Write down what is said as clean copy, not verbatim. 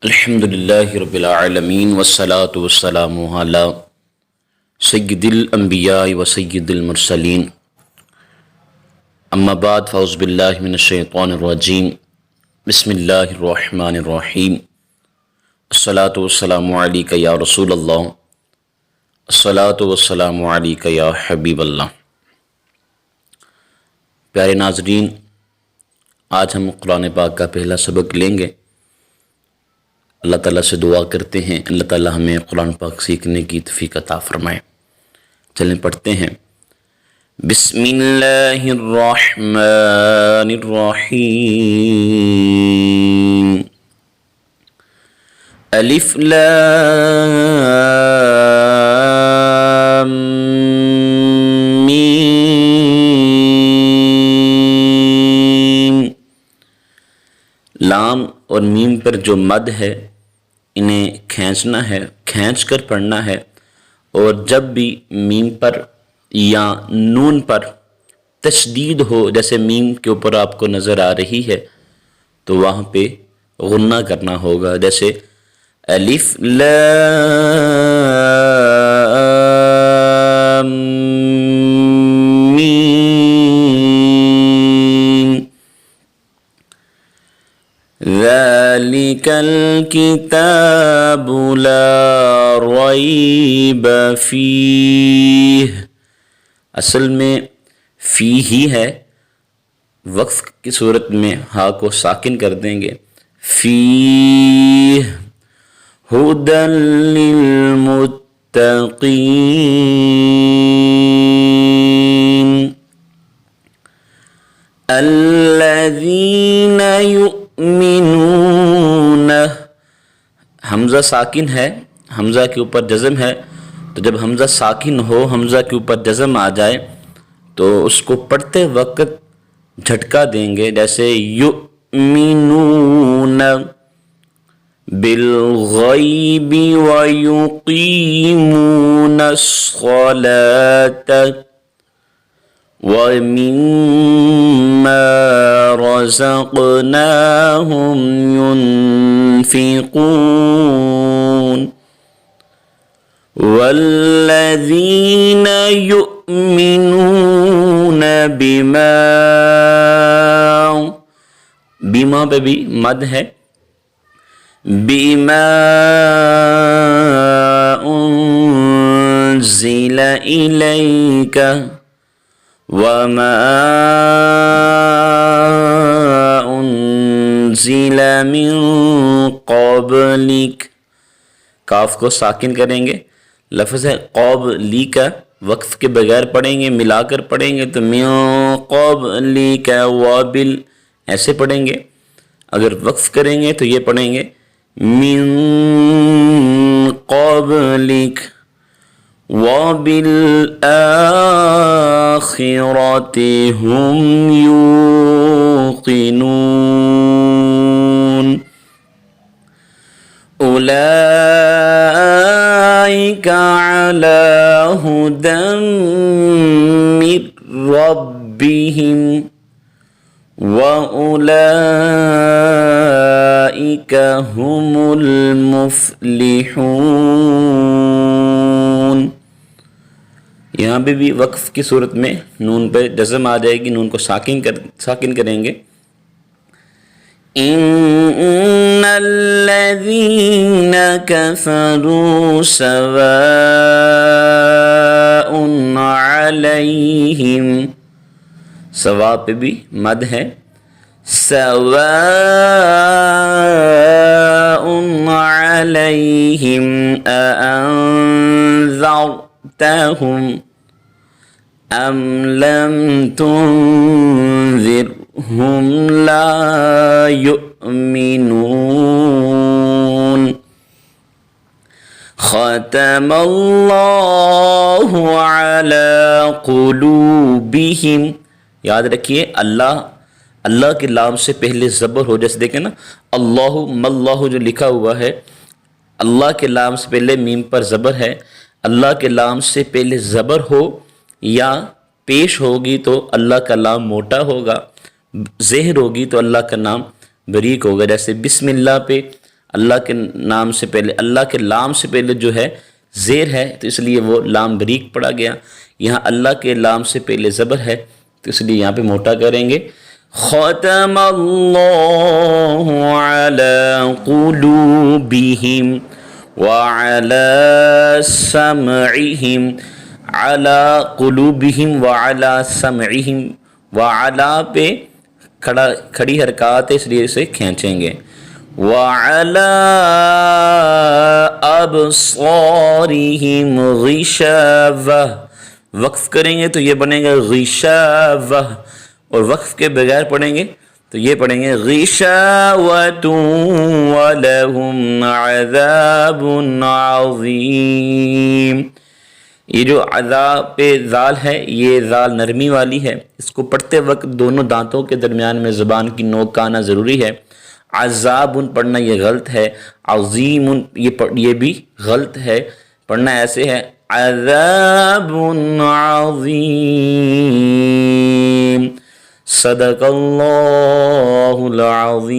الحمدللہ رب العالمین والصلاة والسلام علی سید الانبیاء و سید المرسلین اما بعد فاعوذ باللہ من الشیطان الرجیم بسم اللہ الرحمن الرحیم الصلاة والسلام علیک یا رسول اللہ الصلاة والسلام علیک یا حبیب اللہ۔ پیارے ناظرین، آج ہم قرآن پاک کا پہلا سبق لیں گے۔ اللہ تعالیٰ سے دعا کرتے ہیں اللہ تعالیٰ ہمیں قرآن پاک سیکھنے کی توفیق عطا فرمائے۔ چلیں پڑھتے ہیں۔ بسم اللہ الرحمن الرحیم۔ الف لام میم۔ لام اور میم پر جو مد ہے انہیں کھینچنا ہے، کھینچ کر پڑھنا ہے، اور جب بھی میم پر یا نون پر تشدید ہو، جیسے میم کے اوپر آپ کو نظر آ رہی ہے، تو وہاں پہ غنہ کرنا ہوگا، جیسے الف لام میم ذالک الکتاب لا ریب فیہ۔ اصل میں فی ہی ہے، وقف کی صورت میں ہا کو ساکن کر دیں گے۔ فیہ ھدی للمتقین الذین یؤمنون۔ حمزہ ساکن ہے، حمزہ کے اوپر جزم ہے، تو جب حمزہ ساکن ہو، حمزہ کے اوپر جزم آ جائے تو اس کو پڑھتے وقت جھٹکا دیں گے، جیسے یؤمنون بالغیب ویقیمون الصلاۃ وَمِمَّا رَزَقْنَاهُمْ يُنْفِقُونَ وَالَّذِينَ يُؤْمِنُونَ بما پہ بھی مد ہے، بِمَا أُنزِلَ إِلَيْكَ وَمَا أُنزِلَ مِن قَبْلِكَ۔ کاف کو ساکن کریں گے، لفظ ہے قبلک، وقف کے بغیر پڑھیں گے، ملا کر پڑھیں گے تو من قبلک وابل ایسے پڑھیں گے۔ اگر وقف کریں گے تو یہ پڑھیں گے من قبلک وَبِالْآخِرَةِ هُمْ يُوقِنُونَ أُولَئِكَ عَلَى هُدًى مِّن رَّبِّهِمْ وَأُولَئِكَ هُمُ الْمُفْلِحُونَ۔ یہاں پہ بھی وقف کی صورت میں نون پہ جزم آ جائے گی، نون کو ساکن کریں گے۔ ان الذین کفروا سواء علیہم، سوا پہ بھی مد ہے، سواء علیہم اانذرتہم ام لم تنذرہم لا یؤمنون۔ ختم اللہ علی قلوبہم۔ یاد رکھیے اللہ کے لام سے پہلے زبر ہو، جیسے دیکھیں نا اللہ ملہ جو لکھا ہوا ہے، اللہ کے لام سے پہلے میم پر زبر ہے، اللہ کے لام سے پہلے زبر ہو یا پیش ہوگی تو اللہ کا لام موٹا ہوگا، زہر ہوگی تو اللہ کا نام بریک ہوگا۔ جیسے بسم اللہ پہ اللہ کے نام سے پہلے، اللہ کے لام سے پہلے جو ہے زیر ہے تو اس لیے وہ لام بریک پڑا گیا. یہاں اللہ کے لام سے پہلے زبر ہے تو اس لیے یہاں پہ موٹا کریں گے. ختم اللہ علی قلوبہم وعلی سمعہم، علی قلوبہم وعلی سمعہم، وعلی پہ کھڑی حرکات ہے اس لیے اسے کھینچیں گے. وعلی ابصارہم غشاوہ، وقف کریں گے تو یہ بنے گا غشاوہ، اور وقف کے بغیر پڑھیں گے تو یہ پڑھیں گے غشاوۃ ولہم عذاب عظیم. یہ جو عذاب پہ زال ہے یہ زال نرمی والی ہے، اس کو پڑھتے وقت دونوں دانتوں کے درمیان میں زبان کی نوک کا آنا ضروری ہے. عذاب پڑھنا یہ غلط ہے، عظیم یہ بھی غلط ہے، پڑھنا ایسے ہے عذاب عظیم. صدق اللہ العظیم.